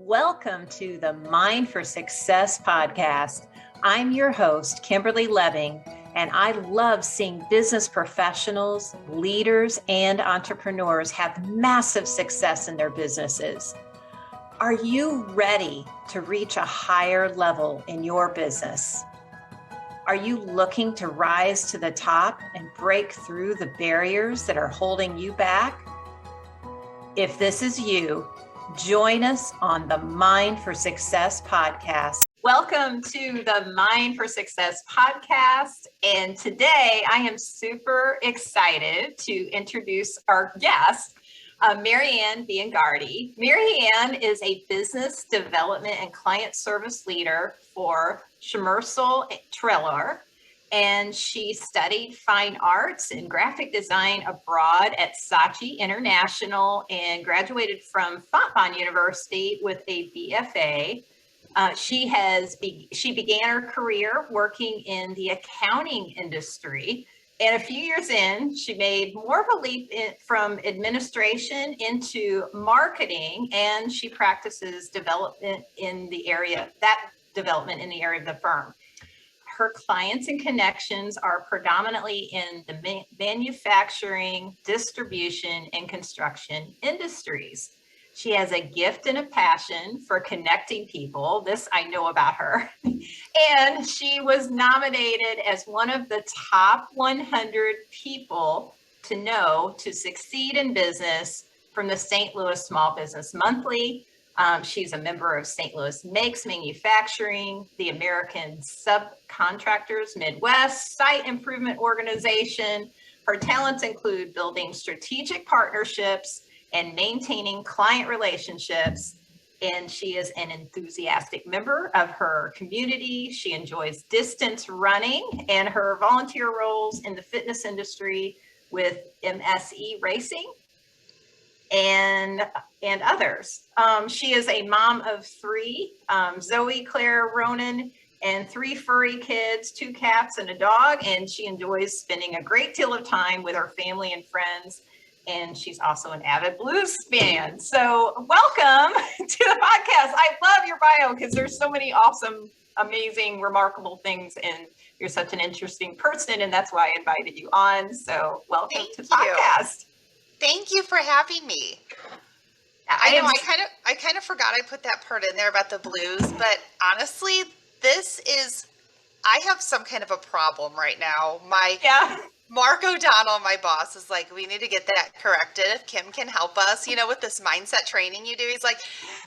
Welcome to the Mind for Success podcast. I'm your host, Kimberly Lebbing, and I love seeing business professionals, leaders, and entrepreneurs have massive success in their businesses. Are you ready to reach a higher level in your business? Are you looking to rise to the top and break through the barriers that are holding you back? If this is you, join us on the Mind for Success podcast. Welcome to the Mind for Success podcast. And today I am super excited to introduce our guest, Marianne Biangardi. Marianne is a business development and client service leader for Schmersahl Treloar, and she studied fine arts and graphic design abroad at SACI International and graduated from Fontbonne University with a BFA. She began her career working in the accounting industry. And a few years in, she made more of a leap from administration into marketing, and she practices development in the area of the firm. Her clients and connections are predominantly in the manufacturing, distribution, and construction industries. She has a gift and a passion for connecting people. This I know about her. And she was nominated as one of the top 100 people to know to succeed in business from the St. Louis Small Business Monthly. She's a member of St. Louis Makes Manufacturing, the American Subcontractors Midwest, Site Improvement Organization. Her talents include building strategic partnerships and maintaining client relationships. And she is an enthusiastic member of her community. She enjoys distance running and her volunteer roles in the fitness industry with MSE Racing and others. She is a mom of three, Zoey, Claire, Ronin, and three furry kids, 2 cats and a dog. And she enjoys spending a great deal of time with her family and friends. And she's also an avid blues fan. So welcome to the podcast. I love your bio because there's so many awesome, amazing, remarkable things. And you're such an interesting person. And that's why I invited you on. So welcome to the podcast. Thank you for having me. I know I kind of forgot I put that part in there about the blues, but honestly, I have some kind of a problem right now. Mark O'Donnell, my boss, is like, we need to get that corrected. If Kim can help us, with this mindset training you do, he's like,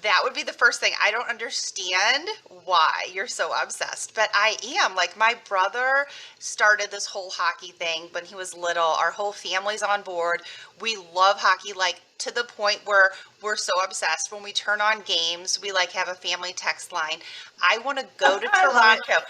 that would be the first thing. I don't understand why you're so obsessed, but I am. Like, my brother started this whole hockey thing when he was little. Our whole family's on board. We love hockey, like, to the point where we're so obsessed. When we turn on games, we have a family text line. I want to go to Toronto.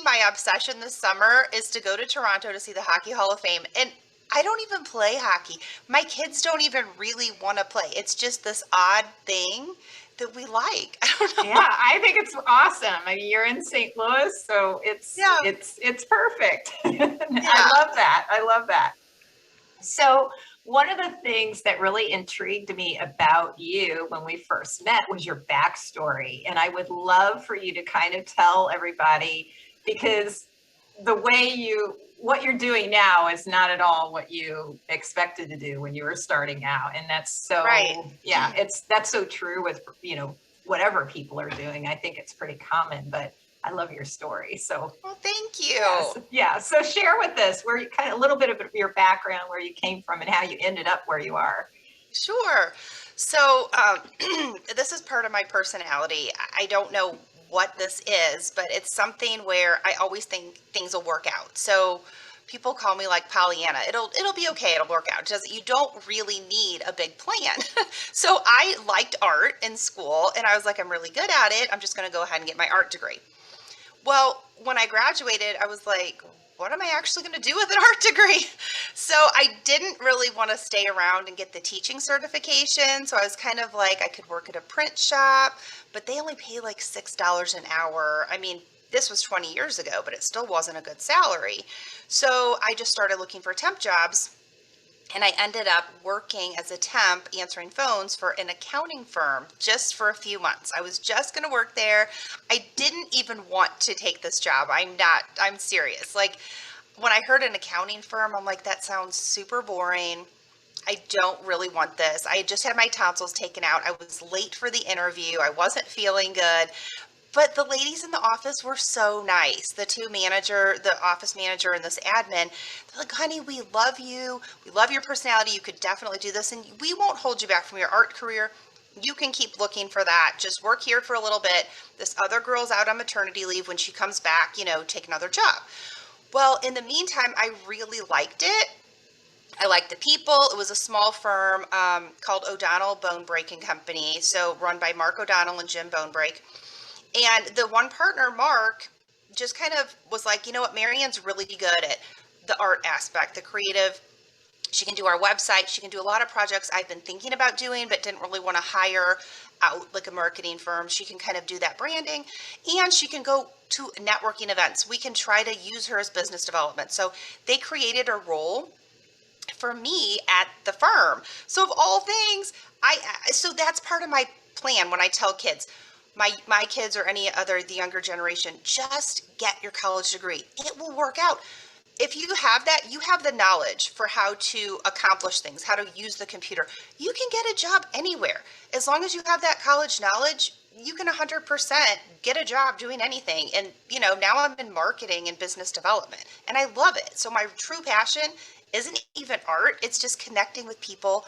My obsession this summer is to go to Toronto to see the Hockey Hall of Fame. And I don't even play hockey. My kids don't even really want to play. It's just this odd thing that we like. I don't know. Yeah, I think it's awesome. I mean, you're in St. Louis, so it's perfect. Yeah. I love that. So one of the things that really intrigued me about you when we first met was your backstory. And I would love for you to kind of tell everybody, because what you're doing now is not at all what you expected to do when you were starting out. And that's so, right. Yeah, that's so true with, whatever people are doing. I think it's pretty common, but I love your story. So, well, thank you. Yeah. So share with us where you a little bit of your background, where you came from and how you ended up where you are. Sure. So this is part of my personality. I don't know what this is, but it's something where I always think things will work out. So people call me like Pollyanna. It'll be okay. It'll work out. You don't really need a big plan. So I liked art in school, and I was like, I'm really good at it. I'm just going to go ahead and get my art degree. Well, when I graduated, I was like, what am I actually going to do with an art degree? So I didn't really want to stay around and get the teaching certification. So I was kind of like, I could work at a print shop, but they only pay like $6 an hour. I mean, this was 20 years ago, but it still wasn't a good salary. So I just started looking for temp jobs. And I ended up working as a temp answering phones for an accounting firm just for a few months. I was just going to work there. I didn't even want to take this job. I'm serious. Like when I heard an accounting firm, I'm like, that sounds super boring. I don't really want this. I just had my tonsils taken out. I was late for the interview. I wasn't feeling good. But the ladies in the office were so nice. The office manager and this admin, they're like, honey, we love you. We love your personality. You could definitely do this. And we won't hold you back from your art career. You can keep looking for that. Just work here for a little bit. This other girl's out on maternity leave. When she comes back, take another job. Well, in the meantime, I really liked it. I liked the people. It was a small firm called O'Donnell Bone Breaking Company. So run by Mark O'Donnell and Jim Bonebreak. And the one partner, Mark, just kind of was like, you know what, Marianne's really good at the art aspect, the creative. She can do our website. She can do a lot of projects I've been thinking about doing, but didn't really want to hire out like a marketing firm. She can kind of do that branding, and she can go to networking events. We can try to use her as business development. So they created a role for me at the firm. So of all things, so that's part of my plan when I tell kids, my kids or any other, the younger generation, just get your college degree. It will work out. If you have that, you have the knowledge for how to accomplish things, how to use the computer. You can get a job anywhere. As long as you have that college knowledge, you can 100% get a job doing anything. And, now I'm in marketing and business development, and I love it. So my true passion isn't even art. It's just connecting with people.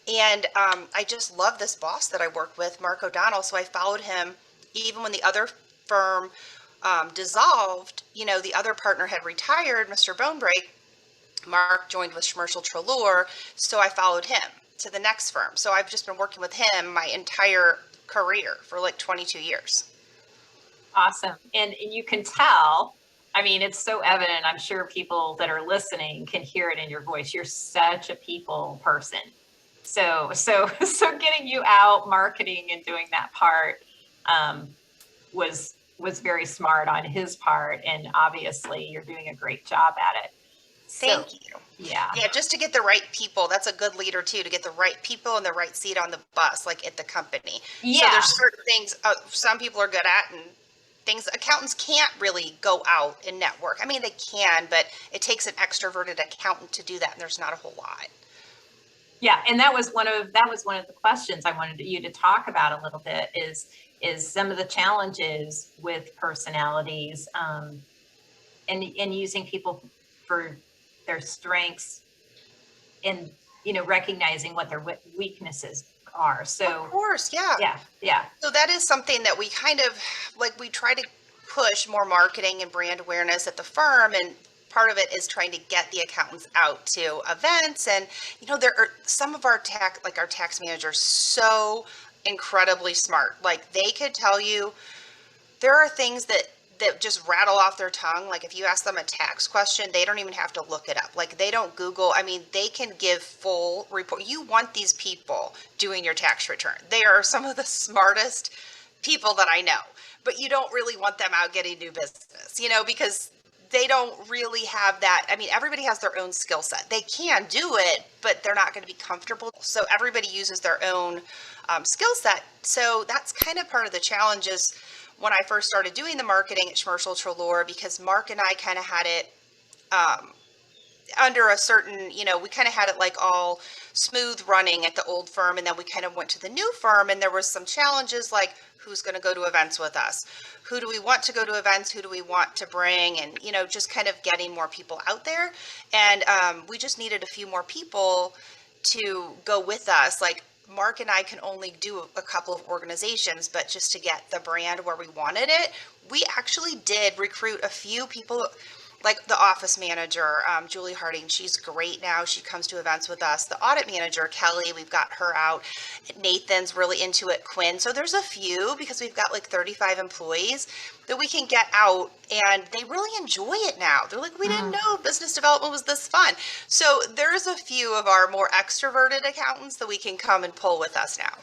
And I just love this boss that I work with, Mark O'Donnell. So I followed him even when the other firm dissolved. The other partner had retired, Mr. Bonebreak. Mark joined with Schmersahl Treloar. So I followed him to the next firm. So I've just been working with him my entire career for like 22 years. Awesome. And you can tell, I mean, it's so evident. I'm sure people that are listening can hear it in your voice. You're such a people person. So getting you out marketing and doing that part was very smart on his part, and obviously you're doing a great job at it. Thank you. Yeah, just to get the right people. That's a good leader too, to get the right people in the right seat on the bus, like at the company. Yeah. So there's certain things some people are good at, and things accountants can't really go out and network. I mean, they can, but it takes an extroverted accountant to do that, and there's not a whole lot. Yeah, and that was one of the questions I wanted you to talk about a little bit is some of the challenges with personalities and using people for their strengths and recognizing what their weaknesses are. So of course, yeah. So that is something that we kind of we try to push more marketing and brand awareness at the firm, and part of it is trying to get the accountants out to events. And there are some of our tax managers so incredibly smart. Like they could tell you there are things that just rattle off their tongue. Like if you ask them a tax question, they don't even have to look it up. Like they don't Google. I mean, they can give full report. You want these people doing your tax return. They are some of the smartest people that I know, but you don't really want them out getting new business, because they don't really have that. I mean, everybody has their own skill set. They can do it, but they're not going to be comfortable. So everybody uses their own skill set. So that's kind of part of the challenge is when I first started doing the marketing at Schmersahl Treloar, because Mark and I kind of had it under a certain, we kind of had it like all smooth running at the old firm. And then we kind of went to the new firm, and there was some challenges like who's going to go to events with us? Who do we want to go to events? Who do we want to bring? And, just kind of getting more people out there. And we just needed a few more people to go with us. Like Mark and I can only do a couple of organizations, but just to get the brand where we wanted it, we actually did recruit a few people, like the office manager, Julie Harding. She's great now. She comes to events with us. The audit manager, Kelly, we've got her out. Nathan's really into it, Quinn. So there's a few, because we've got like 35 employees that we can get out, and they really enjoy it now. They're like, we didn't know business development was this fun. So there's a few of our more extroverted accountants that we can come and pull with us now.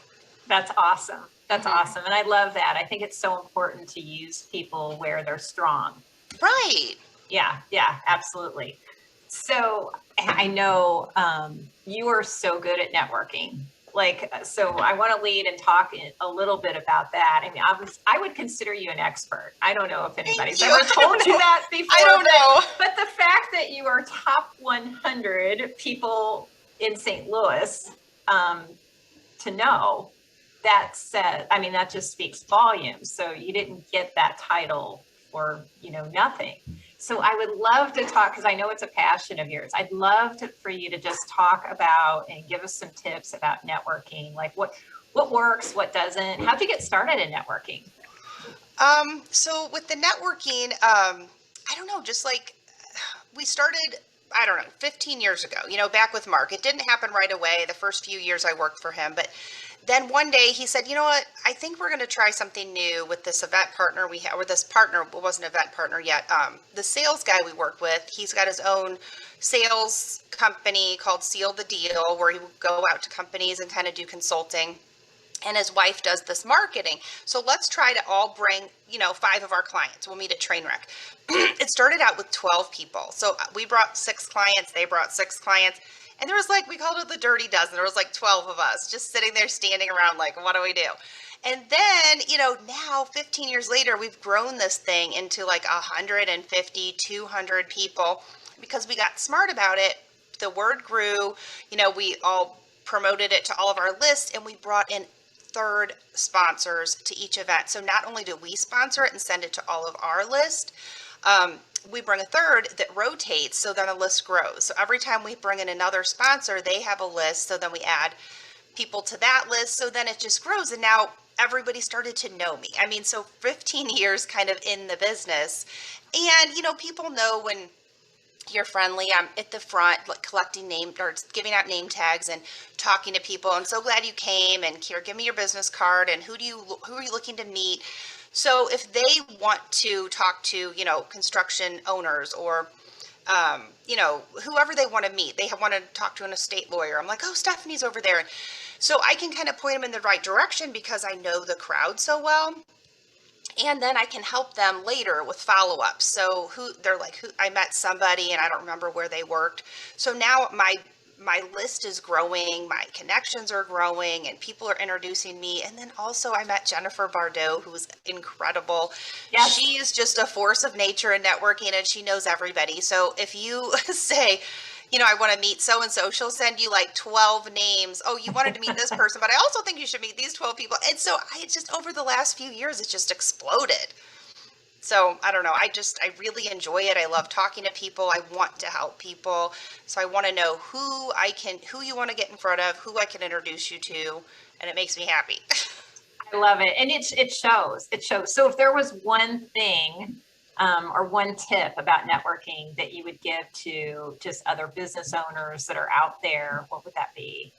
That's awesome. That's awesome. And I love that. I think it's so important to use people where they're strong. Right. Yeah, absolutely. So I know you are so good at networking. So I want to lead and talk a little bit about that. I mean, I would consider you an expert. I don't know if anybody's ever told you that before. I don't know. But the fact that you are top 100 people in St. Louis to know, that said, I mean, that just speaks volumes. So you didn't get that title for, nothing. So I would love to talk, because I know it's a passion of yours. I'd love for you to just talk about and give us some tips about networking, like what works, what doesn't. How'd you get started in networking? So with the networking, I don't know, just like we started, 15 years ago, back with Mark. It didn't happen right away. The first few years I worked for him, but then one day he said, you know what, I think we're going to try something new with this event partner we have, or this partner, it wasn't an event partner yet. The sales guy we work with, he's got his own sales company called Seal the Deal, where he will go out to companies and kind of do consulting. And his wife does this marketing. So let's try to all bring, 5 of our clients. We'll meet at Trainwreck. It started out with 12 people. So we brought 6 clients. They brought 6 clients. And there was we called it the dirty dozen. There was 12 of us just sitting there standing around what do we do? And then, now 15 years later, we've grown this thing into 150, 200 people because we got smart about it. The word grew, we all promoted it to all of our lists, and we brought in third sponsors to each event. So not only do we sponsor it and send it to all of our list, we bring a third that rotates, so then the list grows. So every time we bring in another sponsor, they have a list, so then we add people to that list, so then it just grows. And now everybody started to know me. I mean, so 15 years kind of in the business, and people know when you're friendly. I'm at the front, collecting name or giving out name tags and talking to people. I'm so glad you came, and here, give me your business card, and who are you looking to meet? So if they want to talk to, construction owners or, whoever they want to meet, they want to talk to an estate lawyer. I'm like, oh, Stephanie's over there. So I can kind of point them in the right direction because I know the crowd so well. And then I can help them later with follow-ups. So I met somebody and I don't remember where they worked. So now my list is growing, my connections are growing, and people are introducing me. And then also I met Jennifer Bardot, who was incredible. Yes. She is just a force of nature in networking, and she knows everybody. So if you say, I want to meet so-and-so, she'll send you 12 names. Oh, you wanted to meet this person, but I also think you should meet these 12 people. And so it's just over the last few years, it's just exploded. So I don't know. I really enjoy it. I love talking to people. I want to help people. So I want to know who you want to get in front of, who I can introduce you to. And it makes me happy. I love it. And it shows. So if there was one thing or one tip about networking that you would give to just other business owners that are out there, what would that be?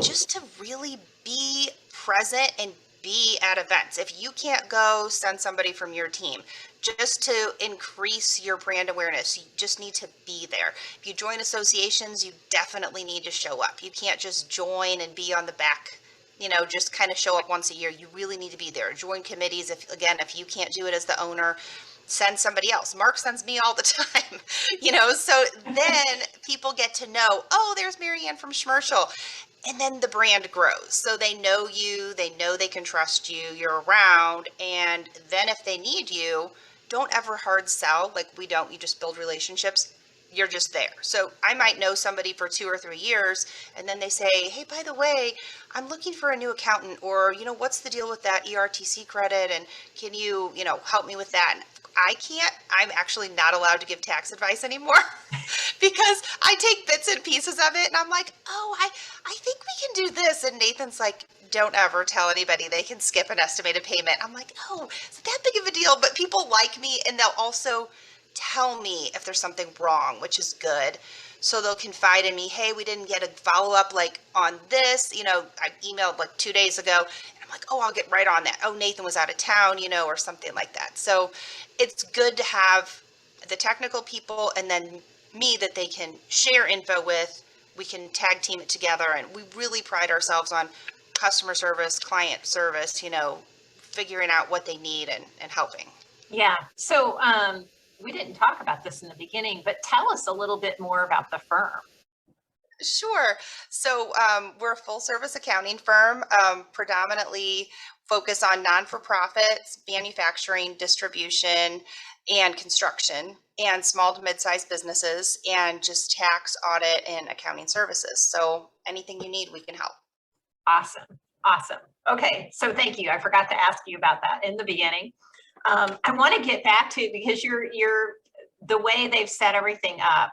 Just to really be present and be at events. If you can't go, send somebody from your team. Just to increase your brand awareness, you just need to be there. If you join associations, you definitely need to show up. You can't just join and be on the back, just kind of show up once a year. You really need to be there. Join committees. If you can't do it as the owner, send somebody else. Mark sends me all the time, so then people get to know, oh, there's Marianne from Schmersahl. And then the brand grows. So they know you, they know they can trust you, you're around. And then if they need you, don't ever hard sell like we don't. You just build relationships. You're just there. So I might know somebody for 2 or 3 years, and then they say, hey, by the way, I'm looking for a new accountant, or, what's the deal with that ERTC credit? And can you, help me with that? And I'm actually not allowed to give tax advice anymore because I take bits and pieces of it, and I'm like, oh, I think we can do this. And Nathan's like, don't ever tell anybody they can skip an estimated payment. I'm like, oh, is it that big of a deal? But people like me, and they'll also tell me if there's something wrong, which is good. So they'll confide in me, hey, we didn't get a follow-up on this. I emailed 2 days ago, and I'm like, oh, I'll get right on that. Oh, Nathan was out of town, or something like that. So it's good to have the technical people and then me that they can share info with. We can tag team it together, and we really pride ourselves on customer service, client service, figuring out what they need and helping. Yeah. So we didn't talk about this in the beginning, but tell us a little bit more about the firm. Sure. So we're a full service accounting firm, predominantly focus on non-for-profits, manufacturing, distribution, and construction, and small to mid-sized businesses, and just tax, audit, and accounting services. So anything you need, we can help. Awesome. Awesome. Okay. So thank you. I forgot to ask you about that in the beginning. I want to get back to, because you're the way they've set everything up,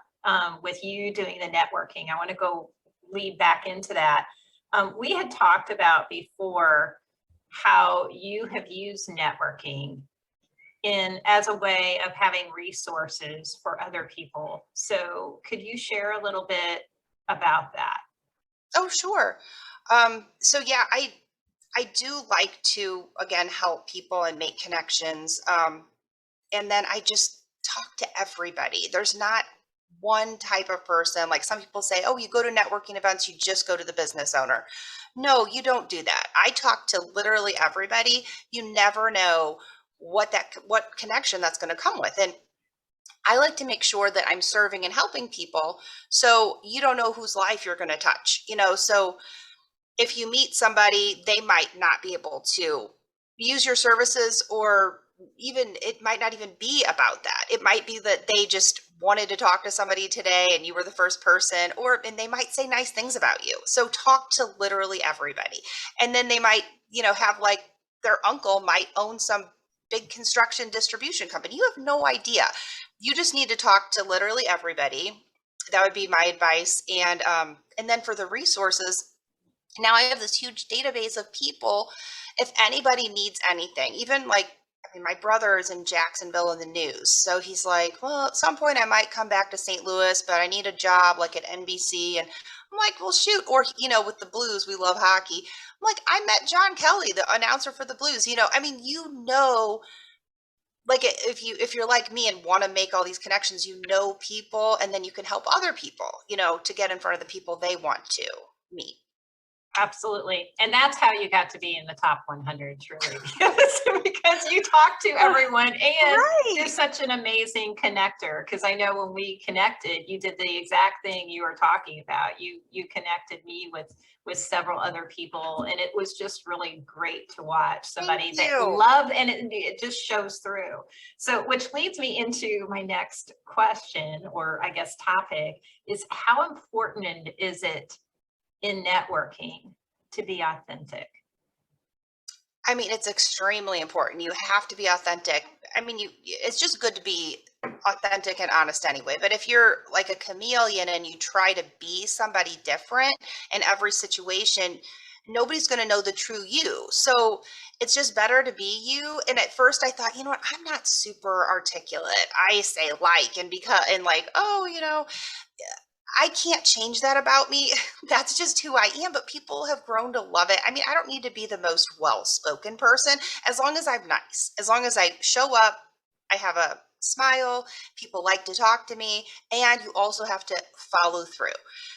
with you doing the networking. I want to go lead back into that. We had talked about before how you have used networking as a way of having resources for other people. So could you share a little bit about that? Oh, sure. So yeah, I do like to, again, help people and make connections. And then I just talk to everybody. There's not one type of person. Like some people say, oh, you go to networking events, you just go to the business owner. No, you don't do that. I talk to literally everybody. You never know what connection that's going to come with. And I like to make sure that I'm serving and helping people. So you don't know whose life you're going to touch, so if you meet somebody, they might not be able to use your services, or even it might not even be about that. It might be that they just wanted to talk to somebody today and you were the first person, and they might say nice things about you. So talk to literally everybody. And then they might, have like their uncle might own some big construction distribution company. You have no idea. You just need to talk to literally everybody. That would be my advice. And then for the resources, now I have this huge database of people. If anybody needs anything, even my brother is in Jacksonville in the news. So he's like, well, at some point I might come back to St. Louis, but I need a job like at NBC. And I'm like, well, shoot. Or, with the Blues, we love hockey. I'm like, I met John Kelly, the announcer for the Blues. Like if you're like me and want to make all these connections, people, and then you can help other people, to get in front of the people they want to meet. Absolutely. And that's how you got to be in the top 100, truly, because you talk to everyone and Right. You're such an amazing connector. Because I know when we connected, you did the exact thing you were talking about. You connected me with several other people, and it was just really great to watch somebody that loved, and it just shows through. So, which leads me into my next question, or I guess topic, is how important is it in networking to be authentic? It's extremely important. You have to be authentic. It's just good to be authentic and honest anyway. But if you're like a chameleon and you try to be somebody different in every situation, nobody's going to know the true you. So it's just better to be you. And at first I thought, I'm not super articulate. I say I can't change that about me. That's just who I am, but people have grown to love it. I don't need to be the most well-spoken person, as long as I'm nice, as long as I show up, I have a smile, people like to talk to me, and you also have to follow through.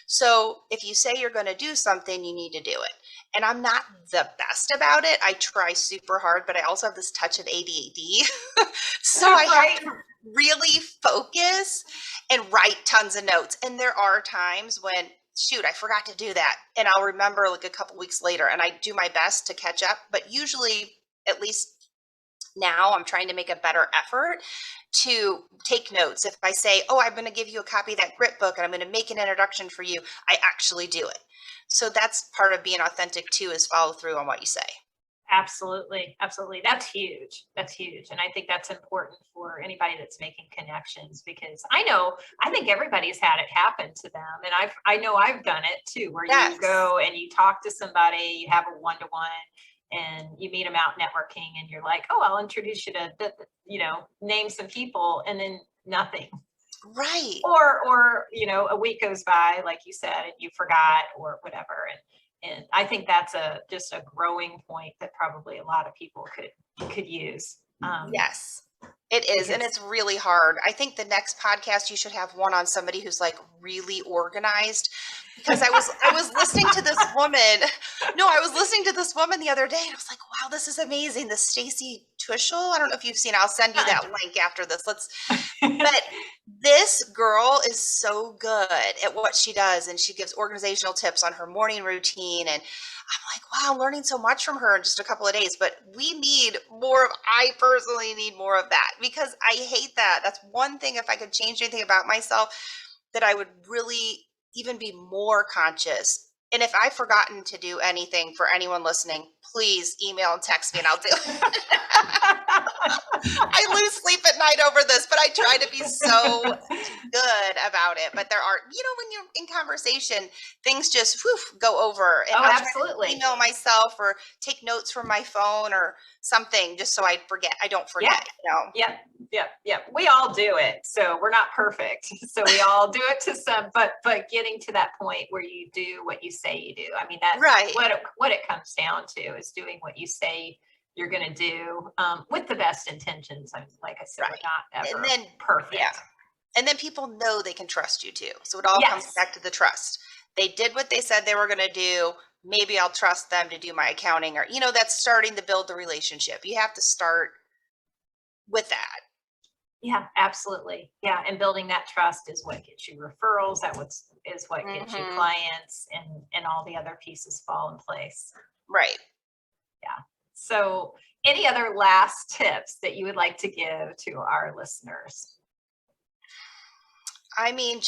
So if you say you're going to do something, you need to do it. And I'm not the best about it. I try super hard, but I also have this touch of ADD. So I have to really focus and write tons of notes. And there are times when, shoot, I forgot to do that. And I'll remember like a couple weeks later, and I do my best to catch up. But usually, at least now, I'm trying to make a better effort to take notes. If I say, oh, I'm going to give you a copy of that grit book and I'm going to make an introduction for you, I actually do it. So that's part of being authentic too, is follow through on what you say. Absolutely. Absolutely. That's huge. That's huge. And I think that's important for anybody that's making connections, because I think everybody's had it happen to them. And I know I've done it too, where Yes. You go and you talk to somebody, you have a one-to-one, and you meet them out networking, and you're like, oh, I'll introduce you to, name some people, and then nothing. Right. Or a week goes by, like you said, and you forgot or whatever. And I think that's just a growing point that probably a lot of people could use. Yes, it is. And it's really hard. I think the next podcast, you should have one on somebody who's like really organized, because I was listening to this woman. No, I was listening to this woman the other day, and I was like, wow, this is amazing. The SACI Twishel. I don't know if you've seen, I'll send you that link after this. But this girl is so good at what she does. And she gives organizational tips on her morning routine. And I'm like, wow, I'm learning so much from her in just a couple of days, but I personally need more of that, because I hate that. That's one thing, if I could change anything about myself, that I would really even be more conscious. And if I've forgotten to do anything, for anyone listening, please email and text me and I'll do it. I lose sleep at night over this, but I try to be so good about it. But there are, when you're in conversation, things just go over. And I'll absolutely. Try to email myself or take notes from my phone or something, just so I don't forget. Yep. We all do it. So we're not perfect. So we all do it to some, but getting to that point where you do what you say you do. I mean, that's right. What it comes down to is doing what you say you're going to do, with the best intentions. I mean, like I said, right. We're not ever perfect. Yeah. And then people know they can trust you too. So it all comes back to the trust. They did what they said they were going to do. Maybe I'll trust them to do my accounting, or, that's starting to build the relationship. You have to start with that. Yeah, absolutely. Yeah. And building that trust is what gets you referrals. Is what gets you clients, and all the other pieces fall in place. Right. Yeah. So any other last tips that you would like to give to our listeners? I mean,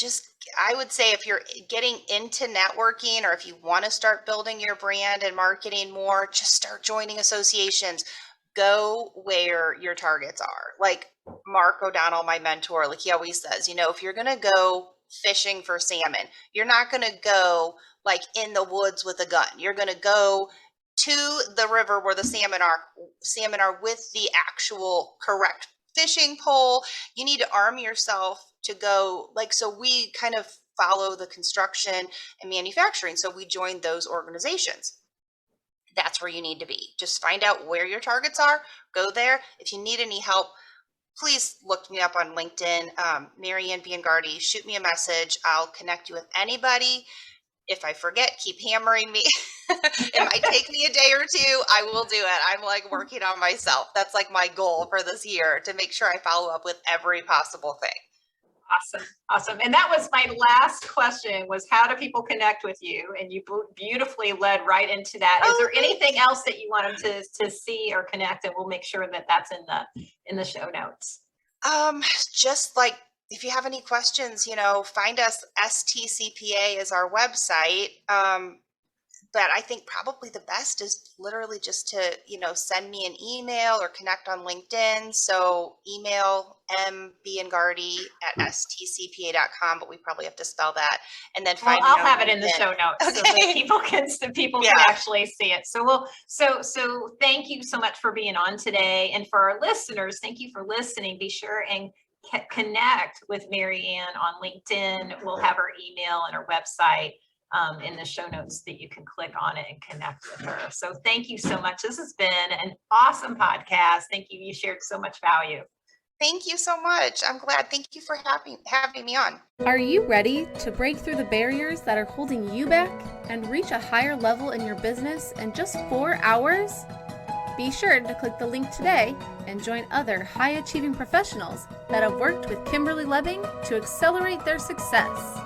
I would say, if you're getting into networking, or if you want to start building your brand and marketing more, just start joining associations. Go where your targets are. Like Mark O'Donnell, my mentor, like he always says, if you're going to go fishing for salmon, you're not going to go like in the woods with a gun. You're going to go to the river where the salmon are with the actual correct fishing pole. You need to arm yourself to go, so we kind of follow the construction and manufacturing. So we joined those organizations. That's where you need to be. Just find out where your targets are, go there. If you need any help, please look me up on LinkedIn, Marianne Biangardi, shoot me a message. I'll connect you with anybody. If I forget, keep hammering me. It might take me a day or two. I will do it. I'm like working on myself. That's like my goal for this year, to make sure I follow up with every possible thing. Awesome. And that was my last question, was how do people connect with you? And you beautifully led right into that. Is there anything else that you want them to see or connect? And we'll make sure that that's in the show notes. Just like, if you have any questions, find us. STCPA is our website. But I think probably the best is literally just to, send me an email or connect on LinkedIn. So email mbiangardi@stcpa.com, but we probably have to spell that. And then I'll have it in the show notes so that people can actually see it. So thank you so much for being on today. And for our listeners, thank you for listening. Be sure and connect with Marianne on LinkedIn. We'll have her email and her website in the show notes that you can click on it and connect with her. So thank you so much. This has been an awesome podcast. Thank you. You shared so much value. Thank you so much. I'm glad. Thank you for having me on. Are you ready to break through the barriers that are holding you back and reach a higher level in your business in just 4 hours? Be sure to click the link today and join other high-achieving professionals that have worked with Kimberly Lebbing to accelerate their success.